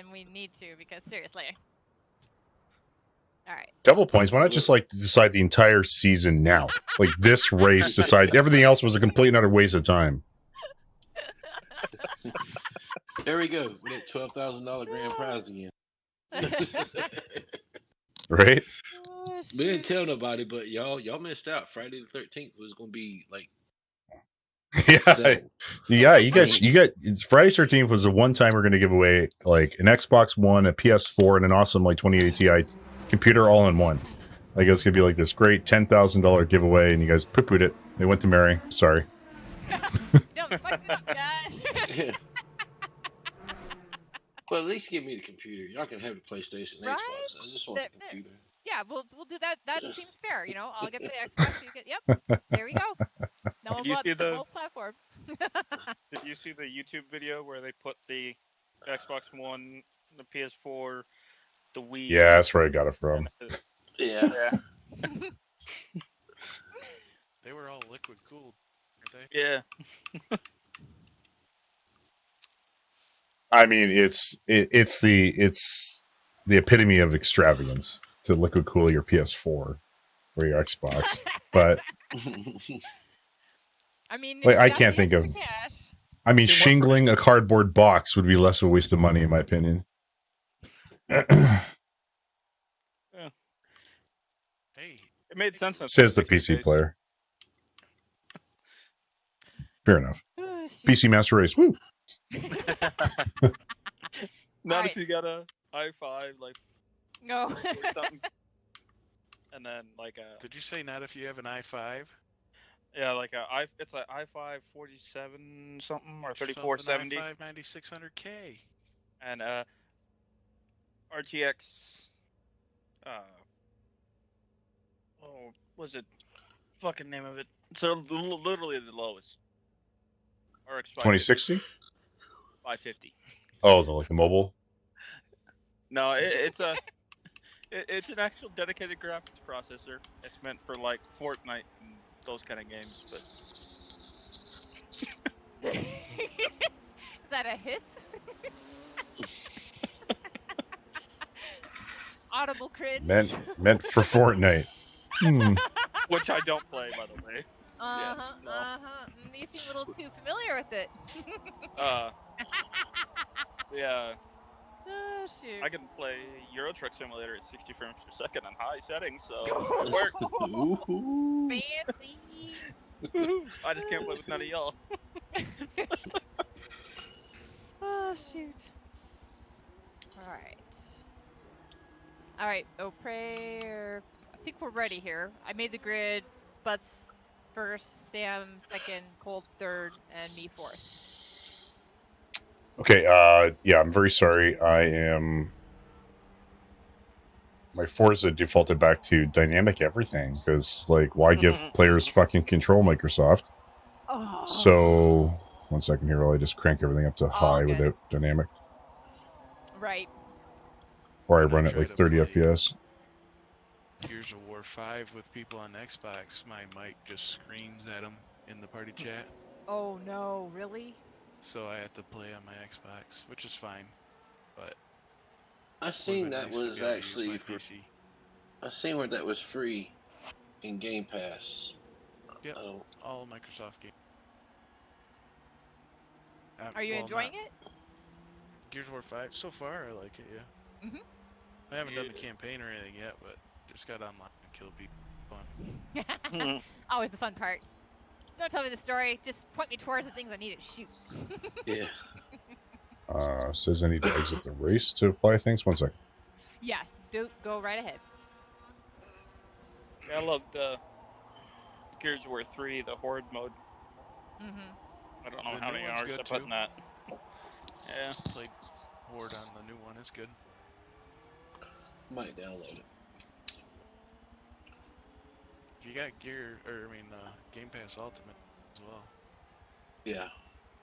and we need to because seriously. All right. Double points. Why not just like decide the entire season now? Like this race, decide everything else was a complete and utter waste of time. There we go. We get $12,000 grand prize again. Right? Oh, We didn't shoot. tell nobody, but y'all missed out. Friday the 13th was gonna be like Yeah, settled. yeah. You got Friday 13th was the one time we're going to give away like an Xbox One, a PS4, and an awesome like 2080 Ti computer all in one. Like it was going to be like this great $10,000 giveaway, and you guys poo-pooed it. They went to Mary. Sorry. Don't fuck it up, guys. Well, at least give me the computer. Y'all can have the PlayStation and Right? Xbox. I just want the computer. Yeah, we'll do that. That seems fair. You know, I'll get the Xbox. You get. Yep. There we go. No one bought both platforms. Did you see the YouTube video where they put the Xbox One, the PS4, the Wii? Yeah, that's where I got it from. Yeah. They were all liquid cooled, weren't they? Yeah. I mean, it's the epitome of extravagance to liquid cool your PS4 or your Xbox, but I mean, like I can't think of. Cash. I mean, shingling a cardboard box would be less of a waste of money, in my opinion. Yeah. Hey, It made sense. Says the PC player. Fair enough. Oh, PC Master Race. Woo! Not if you got a i5, like No. or something. And then like a did you say not if you have an i5? yeah, like it's an i5 47 something or 3470 i5 9600K and RTX. Was it fucking name of it? So literally the lowest. RX 2060. 550. Oh, the mobile. No, it's a it's an actual dedicated graphics processor. It's meant for like Fortnite and those kind of games. But Is that a hiss? Audible cringe. Meant for Fortnite. which I don't play, by the way. You seem a little too familiar with it. Yeah. Oh shoot. I can play Euro Truck Simulator at 60 frames per second on high settings, so it'll work. Fancy. I just can't play with none of y'all. Oh shoot. All right. Oh prayer. I think we're ready here. I made the grid. Butts first, Sam second, Cold third, and me fourth. Okay, yeah, I'm very sorry. My Forza defaulted back to dynamic everything, because, like, why give players fucking control, Microsoft? Oh. So, one second here while I just crank everything up to high without dynamic. Right. Or I run it like 30 FPS. Gears of War 5 with people on Xbox, my mic just screams at them in the party chat. Oh no, really? So I have to play on my Xbox, which is fine. But I seen that was actually for. PC. I seen where that was free in Game Pass. Yep, all Microsoft games. Are you enjoying it? Gears of War 5, so far I like it, yeah. Mhm. I haven't done the campaign or anything yet, but just got online and killed people. Fun. Always the fun part. Don't tell me the story. Just point me towards the things I need to shoot. Yeah. Says I need to exit the race to apply things. One second. Yeah, go right ahead. I loved Gears of War 3, the Horde mode. I don't know how many hours I put in that. Yeah. Played Horde on the new one. It's good. Might download it. If you got Game Pass Ultimate as well. Yeah.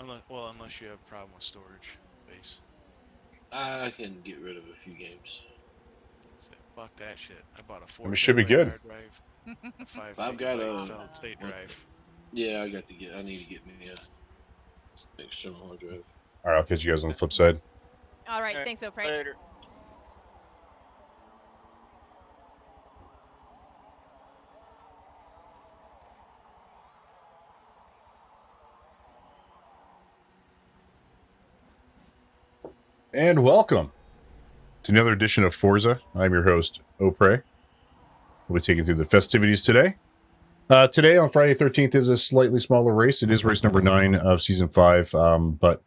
Unless you have a problem with storage space. I can get rid of a few games. Fuck that shit. I bought a 4 It should be good. drive, a 5 I've got a solid state drive. Yeah, I need to get me a external hard drive. All right, I'll catch you guys on the flip side. All right, Alright, thanks, Opray. Later. And welcome to another edition of Forza. I'm your host, Opray. We'll be taking through the festivities today. Today, on Friday 13th, is a slightly smaller race. It is race number 9 of Season 5, but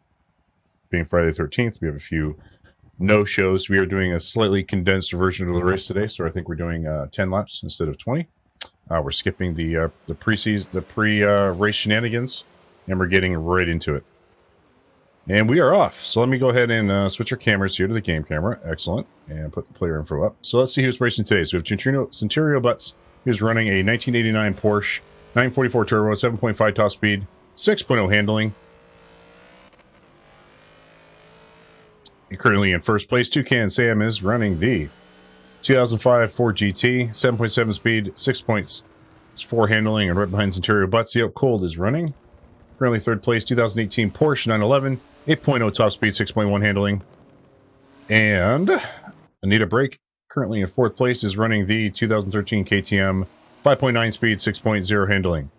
being Friday 13th, we have a few no-shows. We are doing a slightly condensed version of the race today, so I think we're doing 10 laps instead of 20. We're skipping the pre-race shenanigans, and we're getting right into it. And we are off. So let me go ahead and switch our cameras here to the game camera. Excellent. And put the player info up. So let's see who's racing today. So we have Centurio Butts, who's running a 1989 Porsche 944 Turbo, 7.5 top speed, 6.0 handling. You're currently in first place. Toucan Sam is running the 2005 Ford GT, 7.7 speed, 6.4 handling, and right behind Centurio Butts, the Out Cold is running. Currently third place, 2018 Porsche 911, 8.0 top speed, 6.1 handling. And Anita Brake, currently in fourth place, is running the 2013 KTM, 5.9 speed, 6.0 handling.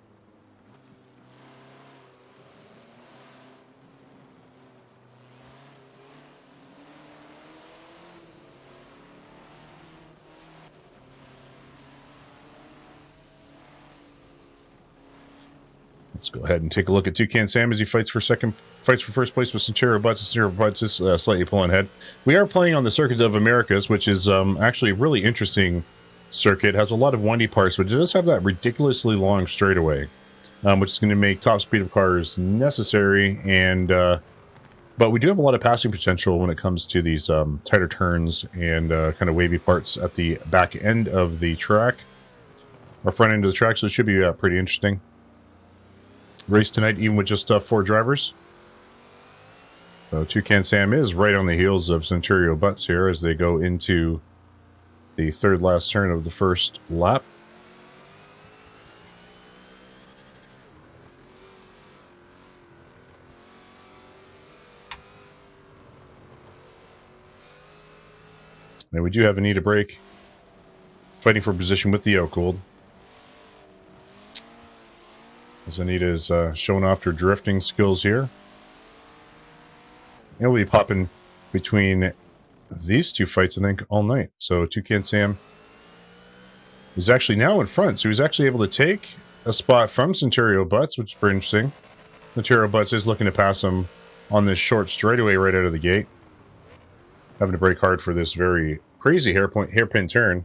Let's go ahead and take a look at Toucan Sam as he fights for first place with Centurio Butts. Centurio Butts is slightly pulling ahead. We are playing on the Circuit of Americas, which is actually a really interesting circuit. It has a lot of windy parts, but it does have that ridiculously long straightaway, which is going to make top speed of cars necessary. And but we do have a lot of passing potential when it comes to these tighter turns and kind of wavy parts at the back end of the track, or front end of the track. So it should be pretty interesting. Race tonight, even with just 4 drivers. So Toucan Sam is right on the heels of Centurio Butts here as they go into the third last turn of the first lap. Now we do have Anita Brake fighting for position with the Outgold. As Anita is showing off her drifting skills here. And we'll be popping between these two fights, I think, all night. So Toucan Sam is actually now in front. So he's actually able to take a spot from Centurio Butts, which is pretty interesting. Centurio Butts is looking to pass him on this short straightaway right out of the gate. Having to brake hard for this very crazy hairpin turn.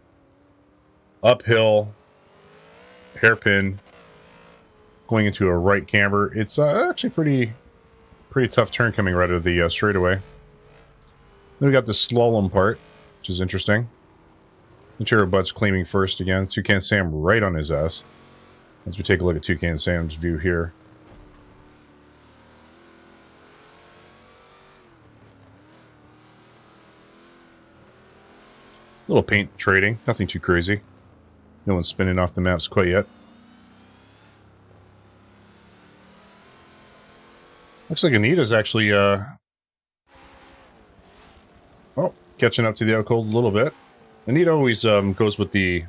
Uphill, hairpin, going into a right camber. It's actually pretty tough turn coming right out of the straightaway. Then we got the slalom part, which is interesting. Centurio Butts claiming first again. Toucan Sam right on his ass. As we take a look at Toucan Sam's view here. A little paint trading, nothing too crazy. No one's spinning off the maps quite yet. Looks like Anita's actually, catching up to the Outcold a little bit. Anita always goes with the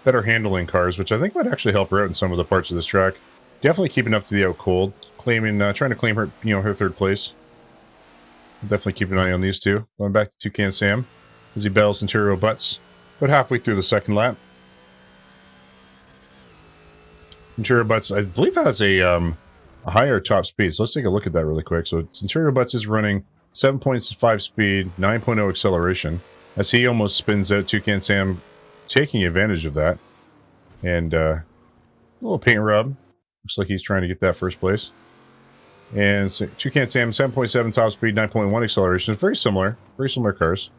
better handling cars, which I think might actually help her out in some of the parts of this track. Definitely keeping up to the Outcold, trying to claim her, her third place. Definitely keep an eye on these two. Going back to Toucan Sam as he battles Centurio Butts, about halfway through the second lap. Centurio Butts, I believe, has a higher top speed. So let's take a look at that really quick. So Centurio Butts is running 7.5 speed, 9.0 acceleration. As he almost spins out, Toucan Sam taking advantage of that. And a little paint rub. Looks like he's trying to get that first place. And so Toucan Sam, 7.7 top speed, 9.1 acceleration. It's very similar cars.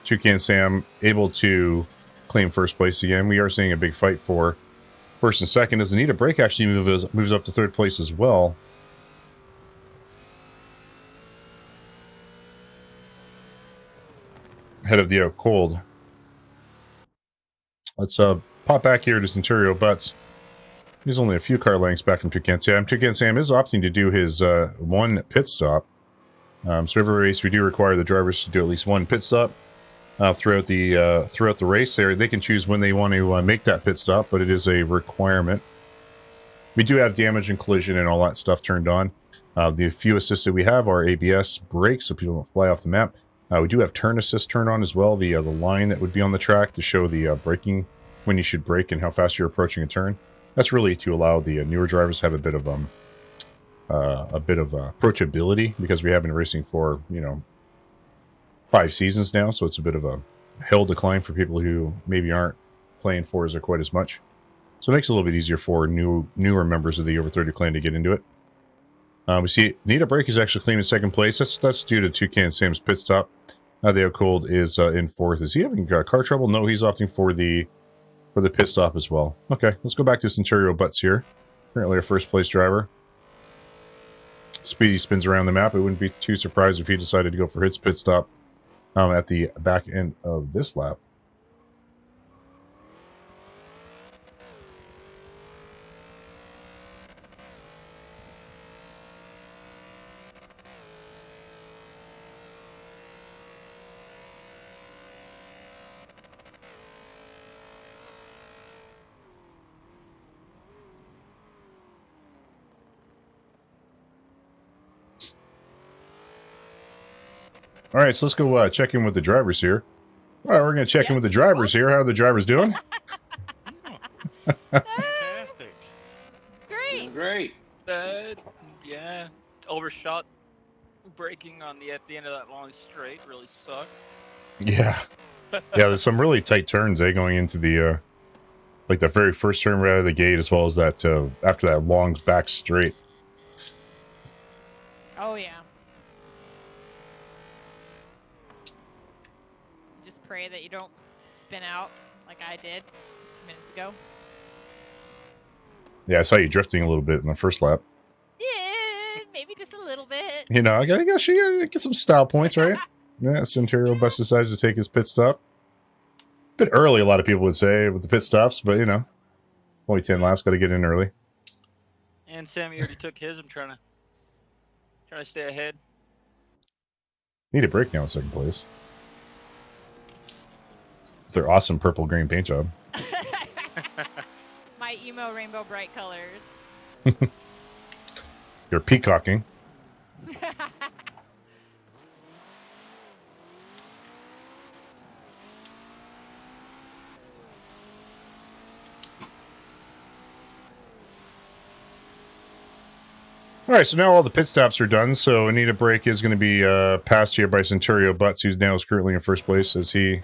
Toucan Sam able to claim first place again. We are seeing a big fight for first and second, as Anita Brake actually moves up to third place as well. Ahead of the Out Cold. Let's pop back here to Centurio Butts. He's only a few car lengths back from Toucan Sam. Toucan Sam is opting to do his one pit stop. So every race we do require the drivers to do at least one pit stop throughout the race. They can choose when they want to make that pit stop, but it is a requirement. We do have damage and collision and all that stuff turned on. The few assists that we have are ABS, brakes, so people don't fly off the map. We do have turn assist turned on as well, the line that would be on the track to show the braking, when you should brake and how fast you're approaching a turn. That's really to allow the newer drivers to have a bit of approachability, because we have been racing for, 5 seasons now, so it's a bit of a hill decline for people who maybe aren't playing Forza quite as much. So it makes it a little bit easier for newer members of the Over 30 clan to get into it. We see Need a Break is actually claiming second place. That's due to Toucan Sam's pit stop. The Cold is in fourth. Is he having car trouble? No, he's opting for the pit stop as well. Okay, let's go back to Centurio Butts here. Currently our first place driver. Speedy spins around the map. I wouldn't be too surprised if he decided to go for his pit stop at the back end of this lap. All right, so let's go check in with the drivers here. All right, we're going to check in with the drivers here. How are the drivers doing? Fantastic. Great. Great. Yeah, overshot braking at the end of that long straight really sucked. Yeah. Yeah, there's some really tight turns, going into the, like the very first turn right out of the gate, as well as that, after that long back straight. Oh yeah. Just pray that you don't spin out like I did minutes ago. Yeah, I saw you drifting a little bit in the first lap. Yeah, maybe just a little bit. I guess you get some style points, right? Yeah, Centurio Bus decides to take his pit stop. Bit early, a lot of people would say, with the pit stops, but, only 10 laps, got to get in early. And Sammy already took his. I'm trying to stay ahead. Need a break now in second place. With their awesome purple-green paint job. My emo rainbow bright colors. You're peacocking. All right, so now all the pit stops are done, so Anita Break is going to be passed here by Centurio Butts, who's now currently in first place as he...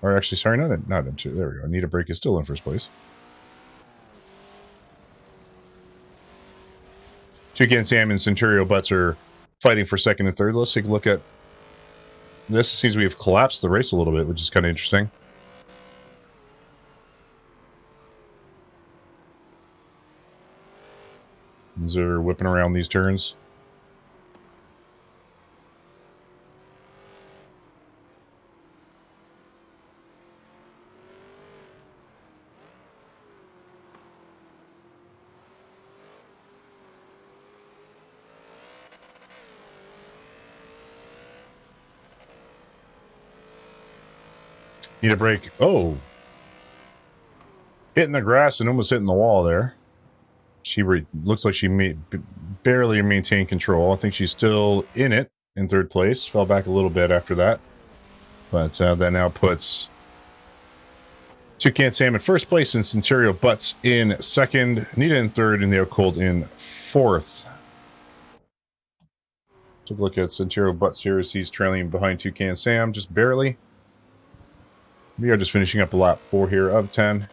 Or actually, sorry, not into. There we go. Anita Break is still in first place. Toucan Sam and Centurio Butts are fighting for second and third. Let's take a look at this. It seems we've collapsed the race a little bit, which is kind of interesting. As they're whipping around these turns. Need a break. Oh. Hitting the grass and almost hitting the wall there. She looks like she barely maintained control. I think she's still in it in third place. Fell back a little bit after that. But that now puts Toucan Sam in first place and Centurio Butts in second. Anita in third and Neo Cold in fourth. Take a look at Centurio Butts here as he's trailing behind Toucan Sam just barely. We are just finishing up lap 4 here of 10.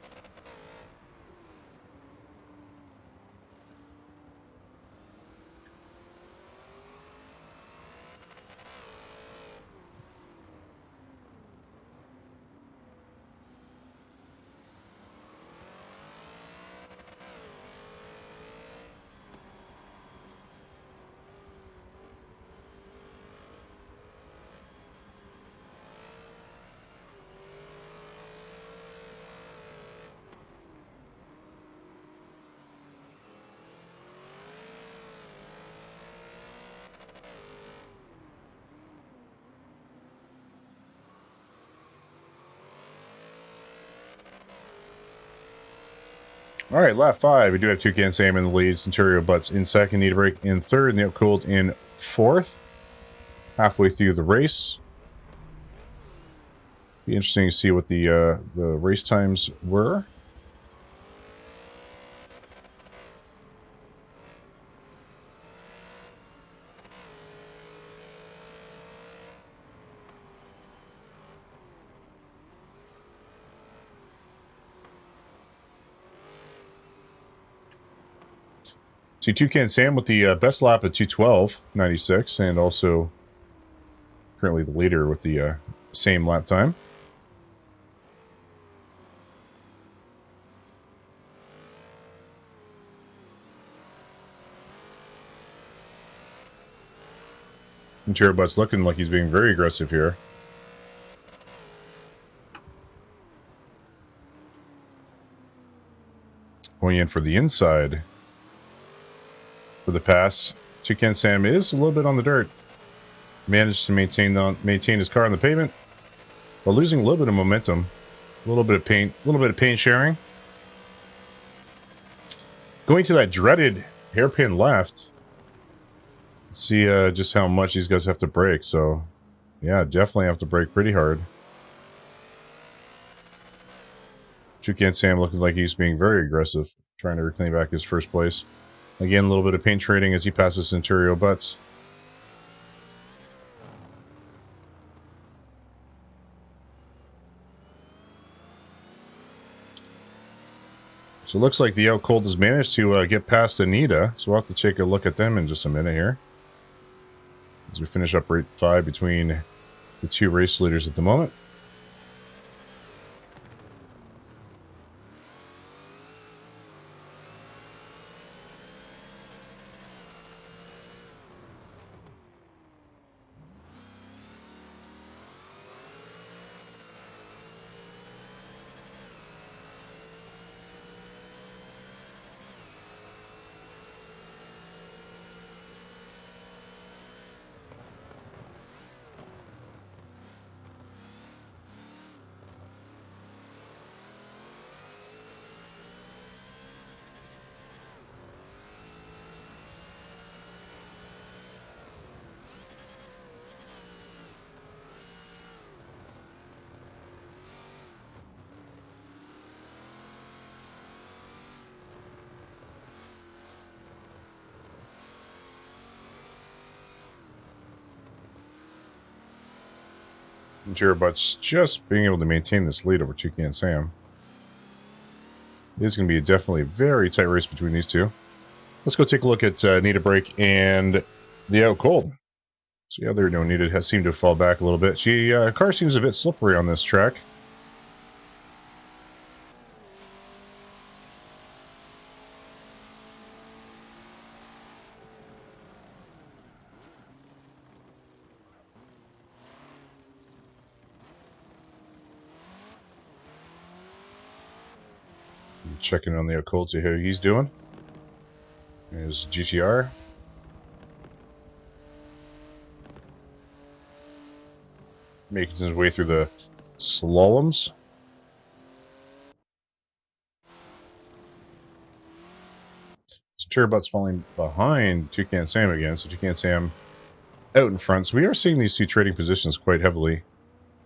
All right, lap 5. We do have Toucan Sam in the lead. Centurio Butts in second. Need a break in third. And Cold in fourth. Halfway through the race. Be interesting to see what the race times were. See Toucan Sam with the best lap at 2:12.96, and also currently the leader with the same lap time. Interior Butts looking like he's being very aggressive here. Going in for the inside. For the pass, Toucan Sam is a little bit on the dirt. Managed to maintain his car on the pavement while losing a little bit of momentum, a little bit of pain sharing. Going to that dreaded hairpin left. Let's see just how much these guys have to brake. So, yeah, definitely have to brake pretty hard. Toucan Sam looking like he's being very aggressive, trying to reclaim back his first place. Again, a little bit of paint trading as he passes Centurio Butts. So it looks like the Out Cold has managed to get past Anita. So we'll have to take a look at them in just a minute here. As we finish up rate 5 between the two race leaders at the moment. Butts just being able to maintain this lead over Toucan Sam. It is going to be definitely a very tight race between these two. Let's go take a look at Nita Break and the Out Cold. So yeah, there, Nita has seemed to fall back a little bit. She car seems a bit slippery on this track. Checking on the Out Cold, see how he's doing. His GTR. Making his way through the slaloms. Turbot's falling behind Toucan Sam again, so Toucan Sam out in front. So we are seeing these two trading positions quite heavily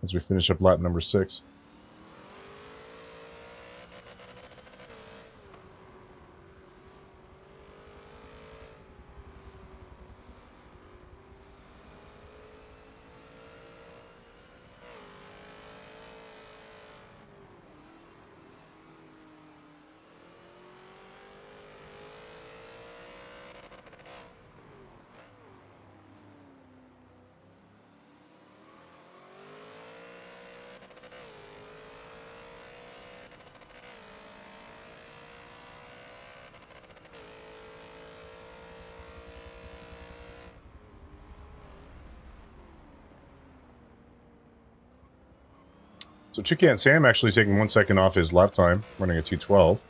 as we finish up lap number 6. So Toucan Sam actually taking 1 second off his lap time, running a 2:12.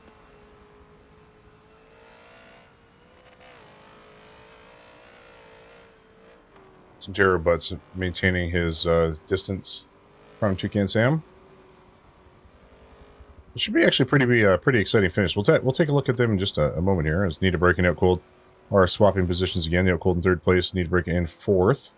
Centurio Butts maintaining his distance from Toucan Sam. It should be actually pretty exciting finish. We'll take a look at them in just a moment here. As Nita breaking out cold are swapping positions again. The out cold in third place. Nita breaking in fourth.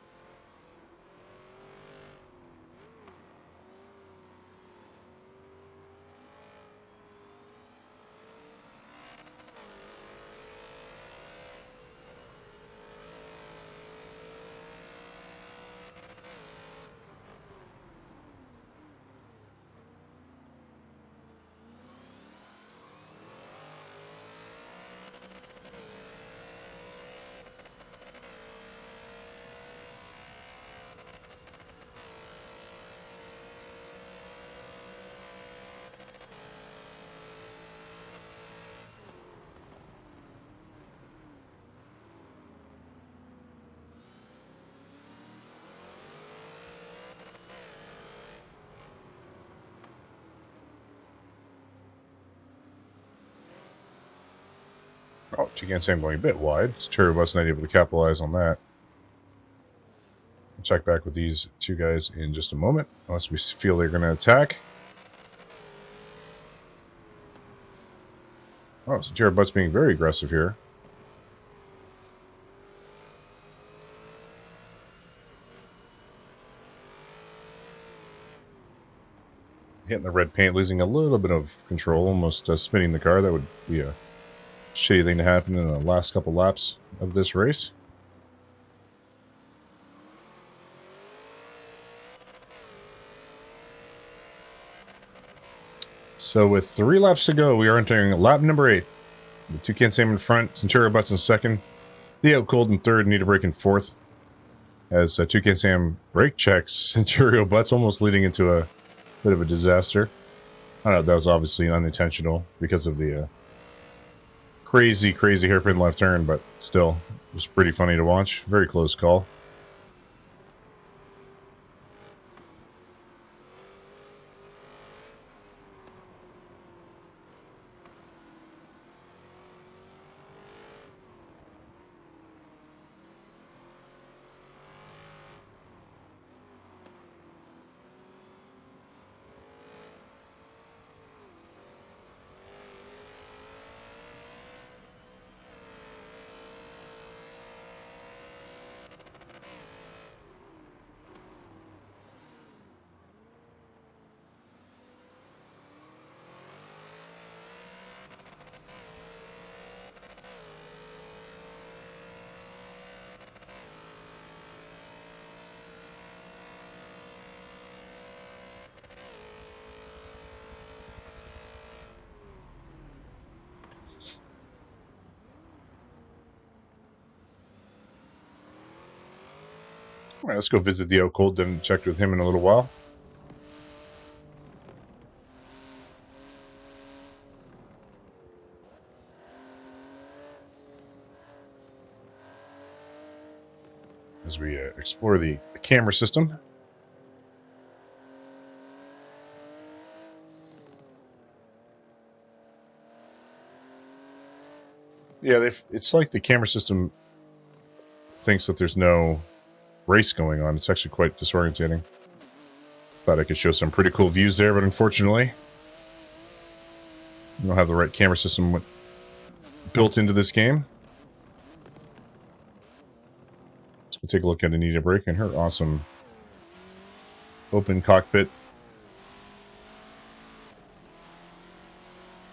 Oh, Toucan Sam going a bit wide. Centurion But's not able to capitalize on that. We'll check back with these two guys in just a moment, unless we feel they're going to attack. Oh, Centurion But's being very aggressive here. Hitting the red paint, losing a little bit of control, almost spinning the car. That would be a shitty thing to happen in the last couple laps of this race. So with 3 laps to go, we are entering lap number 8. The Toucan Sam in front, Centurion Butts in second, the out cold in third, Nita break in fourth. As Toucan Sam brake checks Centurion Butts, almost leading into a bit of a disaster. I don't know, that was obviously unintentional because of the crazy hairpin left turn, but still, it was pretty funny to watch. Very close call. All right, let's go visit the out cold. Didn't check with him in a little while. As we explore the camera system. Yeah, it's like the camera system thinks that there's no race going on. It's actually quite disorientating. Thought I could show some pretty cool views there, but unfortunately, I don't have the right camera system built into this game. So we'll take a look at Anita Brake and her awesome open cockpit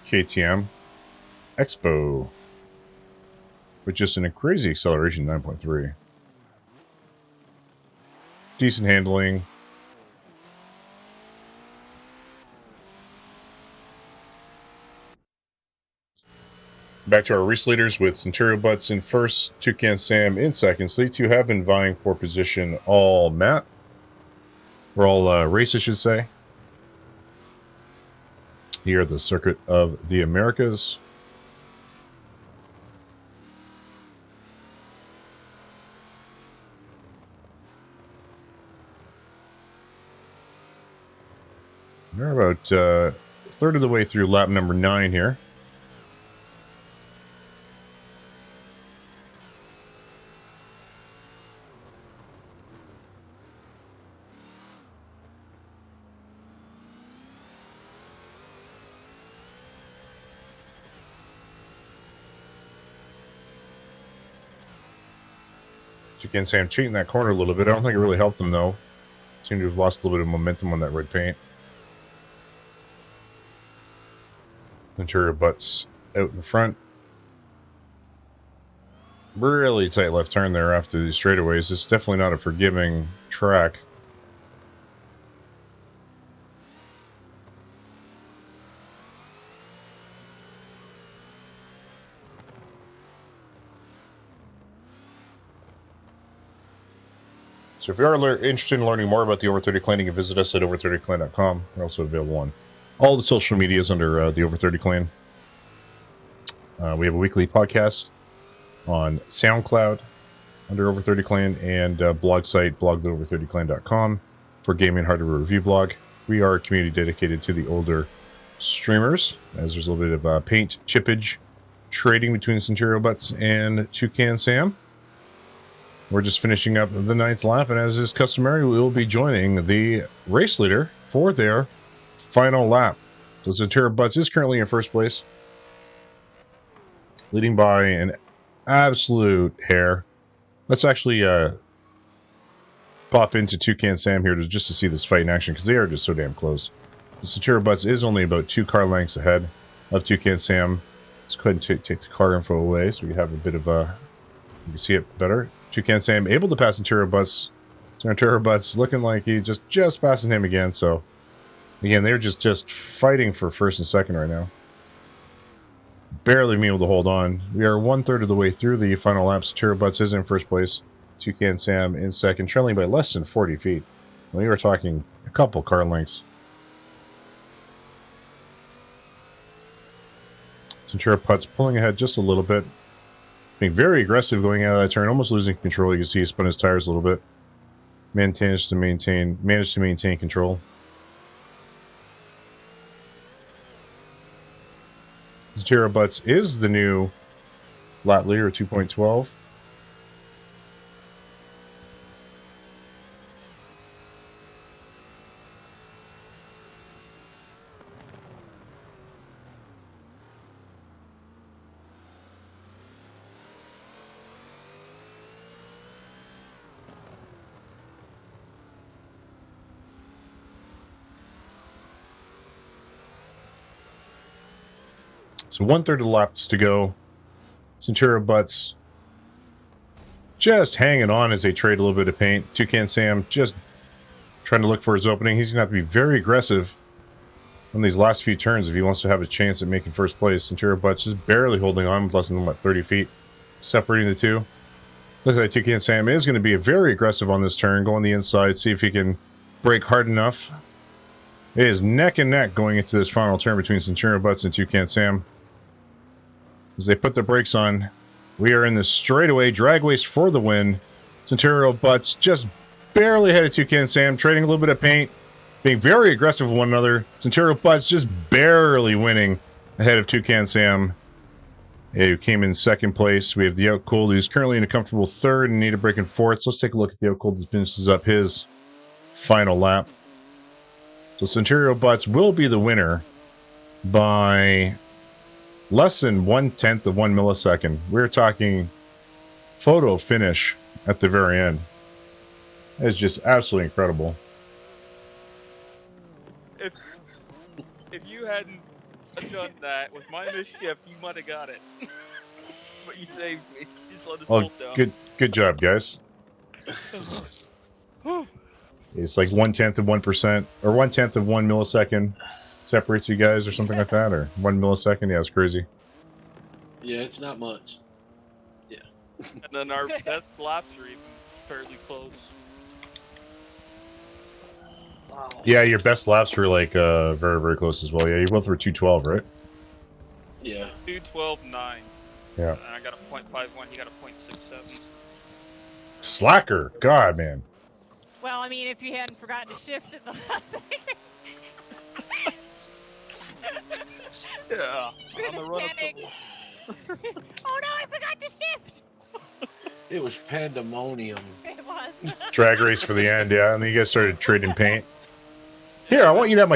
KTM Expo, with just a crazy acceleration, 9.3. Decent handling. Back to our race leaders with Centurion Butts in first, Toucan Sam in second. So they two have been vying for position all map. Or all race, I should say. Here at the Circuit of the Americas. We're about a third of the way through lap number 9 here. Toucan Sam cheating that corner a little bit. I don't think it really helped them, though. Seemed to have lost a little bit of momentum on that red paint. Interior butts out in front. Really tight left turn there after these straightaways. It's definitely not a forgiving track. So if you are interested in learning more about the Over30 Clan, you can visit us at over30clan.com. We're also available on all the social medias under the Over30 Clan. We have a weekly podcast on SoundCloud under Over30 Clan and blog site blog.over30clan.com for gaming hardware review blog. We are a community dedicated to the older streamers, as there's a little bit of paint chippage trading between Centurio Butts and Toucan Sam. We're just finishing up the 9th lap, and as is customary, we will be joining the race leader for their final lap. So Centurio Butts is currently in first place, leading by an absolute hair. Let's actually pop into Toucan Sam here just to see this fight in action, because they are just so damn close. The Centurio Butts is only about 2 car lengths ahead of Toucan Sam. Let's go ahead and take the car info away so we have a bit of a... You can see it better. Toucan Sam able to pass Centurio Butts. Centurio Butts looking like he just passing him again. So again, they're just fighting for first and second right now. Barely being able to hold on. We are 1/3 of the way through the final lap. Centurio Butts is in first place. Toucan Sam in second, trailing by less than 40 feet. We were talking a couple car lengths. Centurio Butts pulling ahead just a little bit. Being very aggressive going out of that turn, almost losing control. You can see he spun his tires a little bit. Managed to maintain control. Centurio Butts is the new lap leader at 2.12. So 1/3 of the laps to go. Centurio Butts just hanging on as they trade a little bit of paint. Toucan Sam just trying to look for his opening. He's going to have to be very aggressive on these last few turns if he wants to have a chance at making first place. Centurio Butts just barely holding on with less than, 30 feet separating the two. Looks like Toucan Sam is going to be very aggressive on this turn, go on the inside, see if he can brake hard enough. It is neck and neck going into this final turn between Centurio Butts and Toucan Sam. As they put the brakes on, we are in the straightaway drag race for the win. Centurio Butts just barely ahead of Toucan Sam, trading a little bit of paint, being very aggressive with one another. Centurio Butts just barely winning ahead of Toucan Sam, who came in second place. We have the Outcold, who's currently in a comfortable third and need a break in fourth. So let's take a look at the Outcold that finishes up his final lap. So Centurio Butts will be the winner by less than 1/10 of 1 millisecond. We're talking photo finish at the very end. It's just absolutely incredible. If you hadn't done that with my misshift, you might have got it. But you saved me. You slowed us both down. Good job, guys. It's like 1/10 of 1%, or 1/10 of 1 millisecond separates you guys, or something like that, or 1 millisecond. Yeah, it's crazy. Yeah, it's not much. Yeah. And then our best laps are even fairly close. Wow. Yeah, your best laps were like very, very close as well. Yeah, you both were 2:12, right? Yeah. 2:12.9. Yeah. And I got a .51. He got a .67. Slacker. God, man. Well, I mean, if you hadn't forgotten to shift at the last second. Yeah. Through On the this run up panic. Oh no, I forgot to shift! It was pandemonium. It was. Drag race for the end, yeah. And then you guys started trading paint. Here, I want you to have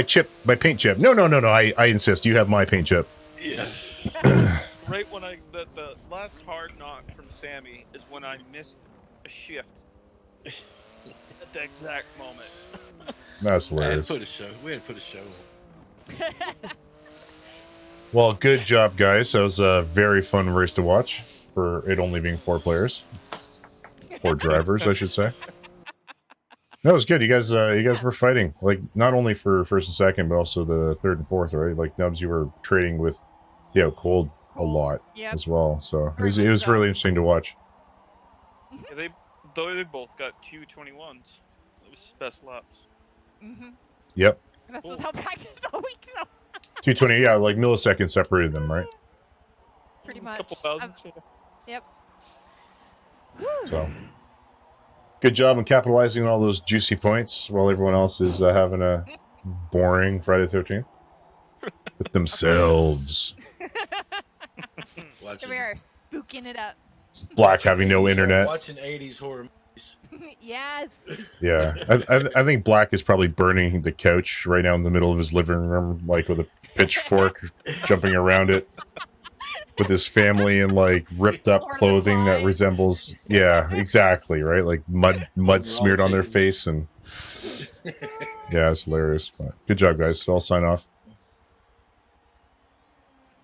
my paint chip. No. I insist. You have my paint chip. Yeah. Right when the last hard knock from Sammy is when I missed a shift at the exact moment. That's We had hilarious. to put a show. We had to put a show on. Well, good job, guys. That was a very fun race to watch for it only being 4 players. 4 drivers, I should say. That was good. You guys were fighting, like, not only for first and second, but also the third and fourth, right? Like, Nubs, you were trading with Cold a lot Yep. as well. So it Very was much so. really interesting to watch. Yeah, they both got 2:21s. It was his best laps. Mm-hmm. Yep. And that's Cool. without practice all week, so 220, yeah, like milliseconds separated them, right? pretty A much. couple thousand. Yep. So good job in capitalizing on all those juicy points while everyone else is having a boring Friday the 13th with themselves. Watching, Here we are, spooking it up. Black having no internet. Watching 80s horror movies. Yes. Yeah, I think Black is probably burning the couch right now in the middle of his living room, like with a pitchfork, jumping around it with his family in like ripped up Lord of the clothing that Flies. resembles, yeah, exactly, right, like mud smeared on their face, and yeah, it's hilarious. But good job, guys. I'll sign off.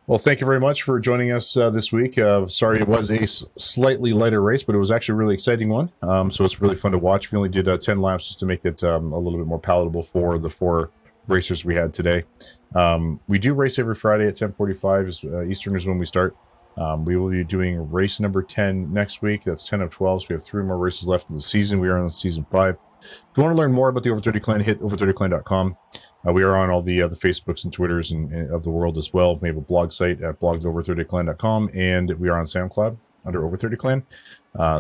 Well, thank you very much for joining us this week. Sorry it was a slightly lighter race, but it was actually a really exciting one. So it's really fun to watch. We only did 10 laps just to make it a little bit more palatable for the 4 racers we had today. We do race every Friday at 10:45 Eastern is when we start. We will be doing race number 10 next week. That's 10 of 12. So we have 3 more races left in the season. We are on season 5. If you want to learn more about the Over 30 Clan, hit over30clan.com. We are on all the Facebooks and Twitters and of the world as well. We have a blog site at blogs.over30clan.com, and we are on SoundCloud under Over 30 Clan.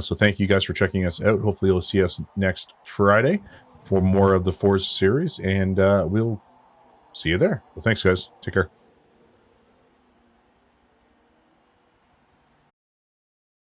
So thank you guys for checking us out. Hopefully you'll see us next Friday for more of the Forza series, and we'll see you there. Well, thanks, guys. Take care.